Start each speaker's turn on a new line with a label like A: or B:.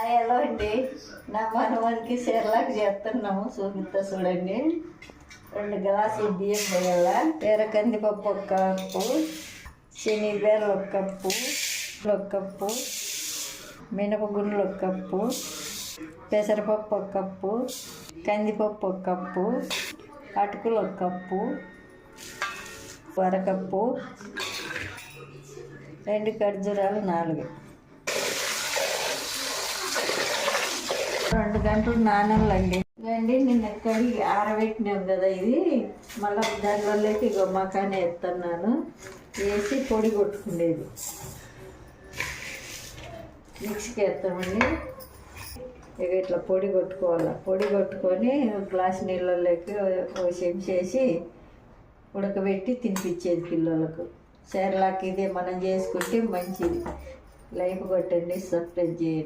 A: Hello అండి, నా మనవానికి Cerelac చేస్తున్నాము. చూపిస్తా చూడండి. 2 గ్లాసులు బియ్యం వేయాల, కందిపప్పు 1 కప్పు, శనగబేలు 1 కప్పు, 1 కప్పు, మినపగుండ్లు 1 కప్పు, పెసరపప్పు 1 కప్పు, కందిపప్పు 1 కప్పు, అటుకులు 1 కప్పు, 1 కప్పు, 2 ఖర్జూరాలు 4, 2 గంటలు నానలండి. నిన్న కడిగి ఆరబెట్టినాం కదా, ఇది మళ్ళీ దానివల్లకి ఇక మకానే ఎత్తున్నాను. వేసి పొడి కొట్టుకునేది మిక్సీకి వేస్తామండి. ఇక ఇట్లా పొడి కొట్టుకోవాలి. పొడి కొట్టుకొని 1 గ్లాస్ నీళ్ళలోకి 1 చెంచేసి ఉడకబెట్టి తినిపించేది పిల్లలకు. సెర్లాక్ ఇదే మనం చేసుకుంటే మంచిది. లైక్ కొట్టండి, సబ్స్క్రైబ్ చేయండి.